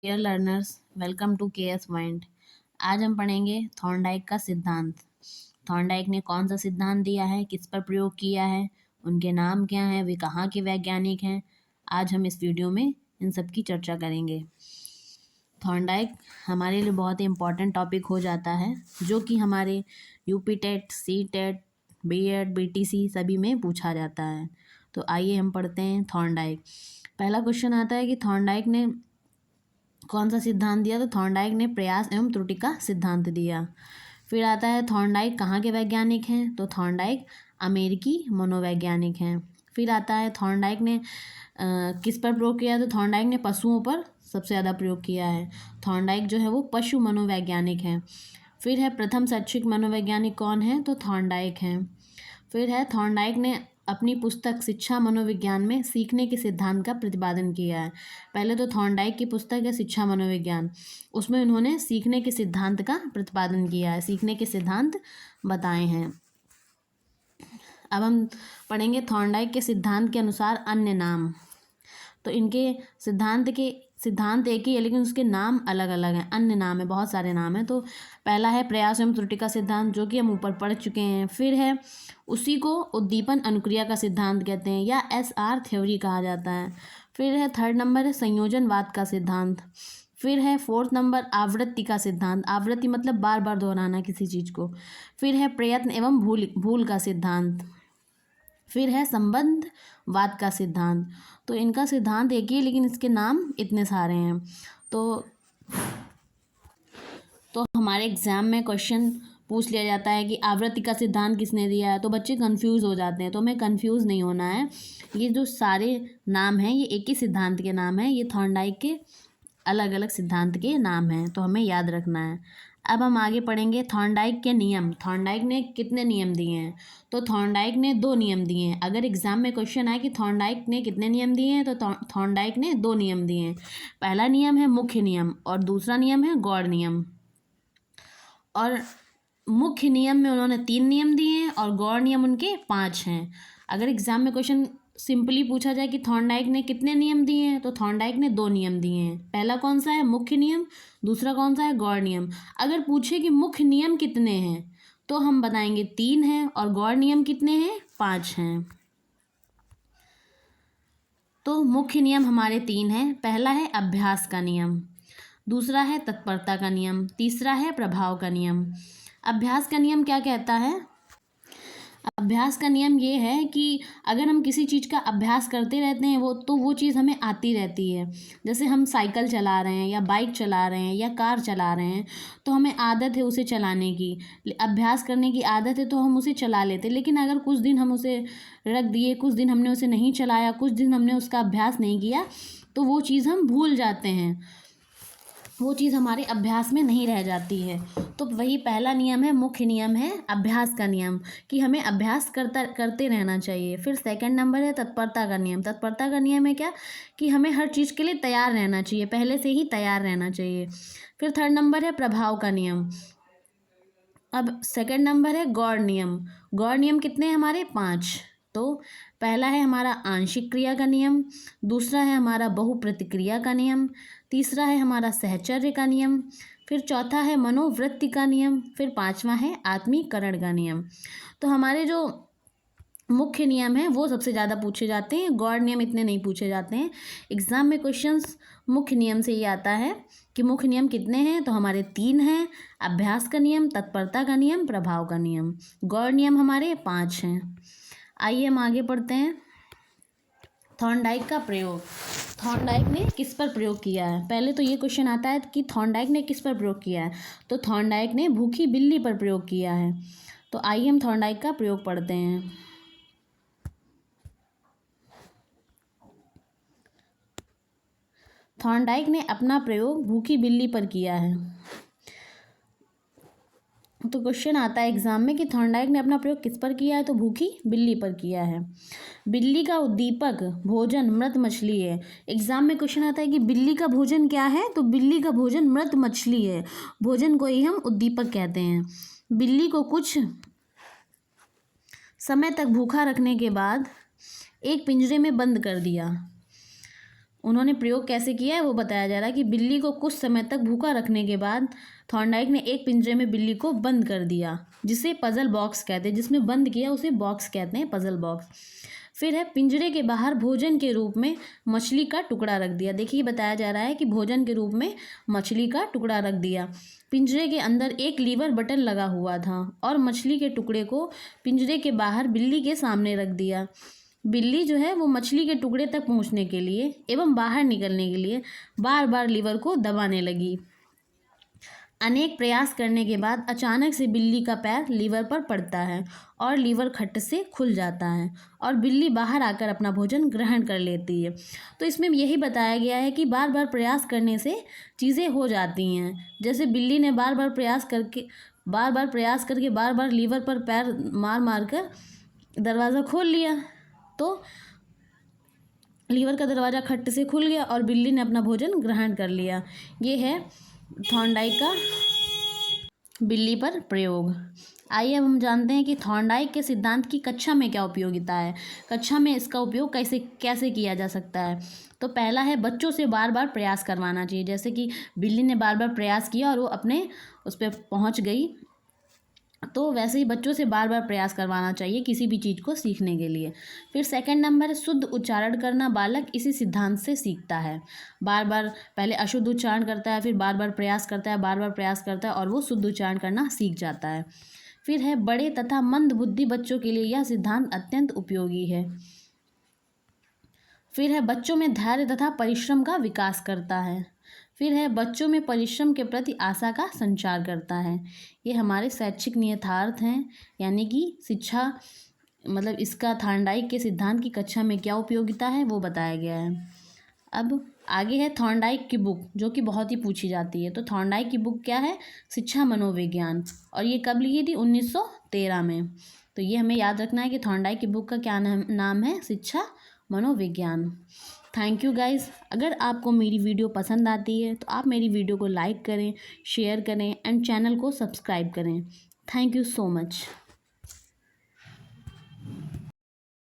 Dear learners, welcome to KS mind. आज हम पढ़ेंगे थॉर्नडाइक का सिद्धांत। थॉर्नडाइक ने कौन सा सिद्धांत दिया है, किस पर प्रयोग किया है, उनके नाम क्या हैं, वे कहाँ के वैज्ञानिक हैं। आज हम इस वीडियो में इन सब की चर्चा करेंगे। थॉर्नडाइक हमारे लिए बहुत ही इम्पॉर्टेंट टॉपिक हो जाता है, जो कि हमारे UP TET, C TET, BEd, BTC सभी में पूछा जाता है। तो आइए हम पढ़ते हैं थॉर्नडाइक। पहला क्वेश्चन आता है कि थॉर्नडाइक ने कौन सा सिद्धांत दिया। तो थॉर्नडाइक ने प्रयास एवं त्रुटि का सिद्धांत दिया। फिर आता है थॉर्नडाइक कहाँ के वैज्ञानिक हैं। तो थॉर्नडाइक अमेरिकी मनोवैज्ञानिक हैं। फिर आता है थॉर्नडाइक ने किस पर प्रयोग किया। तो थॉर्नडाइक ने पशुओं पर सबसे ज़्यादा प्रयोग किया है। थॉर्नडाइक जो है वो पशु मनोवैज्ञानिक हैं। फिर है प्रथम शैक्षिक मनोवैज्ञानिक कौन है। तो थॉर्नडाइक हैं। फिर है थॉर्नडाइक ने अपनी पुस्तक शिक्षा मनोविज्ञान में सीखने के सिद्धांत का प्रतिपादन किया है। पहले तो थॉर्नडाइक की पुस्तक है शिक्षा मनोविज्ञान, उसमें उन्होंने सीखने के सिद्धांत का प्रतिपादन किया है, सीखने के सिद्धांत बताए हैं। अब हम पढ़ेंगे थॉर्नडाइक के सिद्धांत के अनुसार अन्य नाम। तो इनके सिद्धांत एक ही है, लेकिन उसके नाम अलग अलग हैं, अन्य नाम है, बहुत सारे नाम हैं। तो पहला है प्रयास एवं त्रुटि का सिद्धांत, जो कि हम ऊपर पढ़ चुके हैं। फिर है उसी को उद्दीपन अनुक्रिया का सिद्धांत कहते हैं, या एसआर थ्योरी कहा जाता है। फिर है थर्ड नंबर है संयोजनवाद का सिद्धांत। फिर है फोर्थ नंबर आवृत्ति का सिद्धांत, आवृत्ति मतलब बार बार दोहराना किसी चीज़ को। फिर है प्रयत्न एवं भूल का सिद्धांत। फिर है संबंधवाद का सिद्धांत। तो इनका सिद्धांत एक ही है, लेकिन इसके नाम इतने सारे हैं। तो हमारे एग्ज़ाम में क्वेश्चन पूछ लिया जाता है कि आवृत्ति का सिद्धांत किसने दिया है, तो बच्चे कंफ्यूज हो जाते हैं। तो हमें कंफ्यूज नहीं होना है। ये जो सारे नाम हैं ये एक ही सिद्धांत के नाम हैं, ये थॉर्नडाइक के अलग अलग सिद्धांत के नाम हैं, तो हमें याद रखना है। अब हम आगे पढ़ेंगे थॉर्नडाइक के नियम। थॉर्नडाइक ने कितने नियम दिए हैं। तो थॉर्नडाइक ने 2 नियम दिए हैं। अगर एग्जाम में क्वेश्चन आए कि थॉर्नडाइक ने कितने नियम दिए हैं, तो थॉर्नडाइक ने 2 नियम दिए हैं। पहला नियम है मुख्य नियम और दूसरा नियम है गौड़ नियम। और मुख्य नियम में उन्होंने 3 नियम दिए हैं और गौड़ नियम उनके 5 हैं। अगर एग्जाम में क्वेश्चन सिंपली पूछा जाए कि थॉर्नडाइक ने कितने नियम दिए हैं, तो थॉर्नडाइक ने 2 नियम दिए हैं। पहला कौन सा है, मुख्य नियम, दूसरा कौन सा है, गौड़ नियम। अगर पूछे कि मुख्य नियम कितने हैं, तो हम बताएंगे 3 हैं, और गौड़ नियम कितने हैं, 5 हैं। तो मुख्य नियम हमारे 3 हैं। पहला है अभ्यास का नियम, दूसरा है तत्परता का नियम, तीसरा है प्रभाव का नियम। अभ्यास का नियम क्या कहता है। अभ्यास का नियम ये है कि अगर हम किसी चीज़ का अभ्यास करते रहते हैं वो चीज़ हमें आती रहती है। जैसे हम साइकिल चला रहे हैं या बाइक चला रहे हैं या कार चला रहे हैं, तो हमें आदत है उसे चलाने की, अभ्यास करने की आदत है, तो हम उसे चला लेते। लेकिन अगर कुछ दिन हम उसे रख दिए, कुछ दिन हमने उसे नहीं चलाया, कुछ दिन हमने उसका अभ्यास नहीं किया, तो वो चीज़ हम भूल जाते हैं, वो चीज़ हमारे अभ्यास में नहीं रह जाती है। तो वही पहला नियम है, मुख्य नियम है अभ्यास का नियम, कि हमें अभ्यास करते रहना चाहिए। फिर सेकंड नंबर है तत्परता का नियम। तत्परता का नियम है क्या, कि हमें हर चीज़ के लिए तैयार रहना चाहिए, पहले से ही तैयार रहना चाहिए। फिर थर्ड नंबर है प्रभाव का नियम। अब सेकंड नंबर है गौड़ नियम। गौड़ नियम कितने हैं हमारे, 5। तो पहला है हमारा आंशिक क्रिया का नियम, दूसरा है हमारा बहुप्रतिक्रिया का नियम, तीसरा है हमारा सहचर्य का नियम, फिर चौथा है मनोवृत्ति का नियम, फिर 5वां है आत्मीकरण का नियम। तो हमारे जो मुख्य नियम हैं वो सबसे ज़्यादा पूछे जाते हैं, गौड़ नियम इतने नहीं पूछे जाते हैं। एग्ज़ाम में क्वेश्चंस मुख्य नियम से ही आता है कि मुख्य नियम कितने हैं, तो हमारे 3 हैं, अभ्यास का नियम, तत्परता का नियम, प्रभाव का नियम। गौड़ नियम हमारे 5 हैं। आइए हम आगे पढ़ते हैं। थॉर्नडाइक का प्रयोग। थॉर्नडाइक ने किस पर प्रयोग किया है। पहले तो ये क्वेश्चन आता है कि थॉर्नडाइक ने किस पर प्रयोग किया है। तो थॉर्नडाइक ने भूखी बिल्ली पर प्रयोग किया है। तो आइए हम थॉर्नडाइक का प्रयोग पढ़ते हैं। थॉर्नडाइक ने अपना प्रयोग भूखी बिल्ली पर किया है। तो क्वेश्चन आता है एग्जाम में कि थॉर्नडाइक ने अपना प्रयोग किस पर किया है, तो भूखी बिल्ली पर किया है। बिल्ली का उद्दीपक भोजन मृत मछली है। एग्जाम में क्वेश्चन आता है कि बिल्ली का भोजन क्या है, तो बिल्ली का भोजन मृत मछली है। भोजन को ही हम उद्दीपक कहते हैं। बिल्ली को कुछ समय तक भूखा रखने के बाद एक पिंजरे में बंद कर दिया। उन्होंने प्रयोग कैसे किया है वो बताया जा रहा है कि बिल्ली को कुछ समय तक भूखा रखने के बाद थॉर्नडाइक ने एक पिंजरे में बिल्ली को बंद कर दिया, जिसे पजल बॉक्स कहते हैं। जिसमें बंद किया उसे बॉक्स कहते हैं, पजल बॉक्स। फिर है पिंजरे के बाहर भोजन के रूप में मछली का टुकड़ा रख दिया। देखिए बताया जा रहा है कि भोजन के रूप में मछली का टुकड़ा रख दिया। पिंजरे के अंदर एक लीवर बटन लगा हुआ था और मछली के टुकड़े को पिंजरे के बाहर बिल्ली के सामने रख दिया। बिल्ली जो है वो मछली के टुकड़े तक पहुंचने के लिए एवं बाहर निकलने के लिए बार बार लीवर को दबाने लगी। अनेक प्रयास करने के बाद अचानक से बिल्ली का पैर लीवर पर पड़ता है और लीवर खट से खुल जाता है और बिल्ली बाहर आकर अपना भोजन ग्रहण कर लेती है। तो इसमें यही बताया गया है कि बार बार प्रयास करने से चीज़ें हो जाती हैं। जैसे बिल्ली ने बार बार प्रयास करके बार बार लीवर पर पैर मार मार कर दरवाज़ा खोल लिया, तो लीवर का दरवाज़ा खट से खुल गया और बिल्ली ने अपना भोजन ग्रहण कर लिया। ये है थॉर्नडाइक का बिल्ली पर प्रयोग। आइए अब हम जानते हैं कि थॉर्नडाइक के सिद्धांत की कक्षा में क्या उपयोगिता है, कक्षा में इसका उपयोग कैसे कैसे किया जा सकता है। तो पहला है बच्चों से बार बार प्रयास करवाना चाहिए। जैसे कि बिल्ली ने बार बार प्रयास किया और वो अपने उस पर पहुँच गई, तो वैसे ही बच्चों से बार बार प्रयास करवाना चाहिए किसी भी चीज़ को सीखने के लिए। फिर सेकंड नंबर है शुद्ध उच्चारण करना। बालक इसी सिद्धांत से सीखता है। बार बार पहले अशुद्ध उच्चारण करता है, फिर बार बार प्रयास करता है, बार बार प्रयास करता है और वो शुद्ध उच्चारण करना सीख जाता है। फिर है बड़े तथा मंद बुद्धि बच्चों के लिए यह सिद्धांत अत्यंत उपयोगी है। फिर है बच्चों में धैर्य तथा परिश्रम का विकास करता है। फिर है बच्चों में परिश्रम के प्रति आशा का संचार करता है। ये हमारे शैक्षिक नियतार्थ हैं, यानी कि शिक्षा मतलब इसका थॉर्नडाइक के सिद्धांत की कक्षा में क्या उपयोगिता है वो बताया गया है। अब आगे है थॉर्नडाइक की बुक, जो कि बहुत ही पूछी जाती है। तो थॉर्नडाइक की बुक क्या है? शिक्षा मनोविज्ञान। और ये कब लिखी थी? 1913 में। तो ये हमें याद रखना है कि थॉर्नडाइक की बुक का क्या नाम है? शिक्षा मनोविज्ञान। Thank you guys. अगर आपको मेरी वीडियो पसंद आती है तो आप मेरी वीडियो को लाइक करें, शेयर करें एंड चैनल को सब्सक्राइब करें। Thank you so much.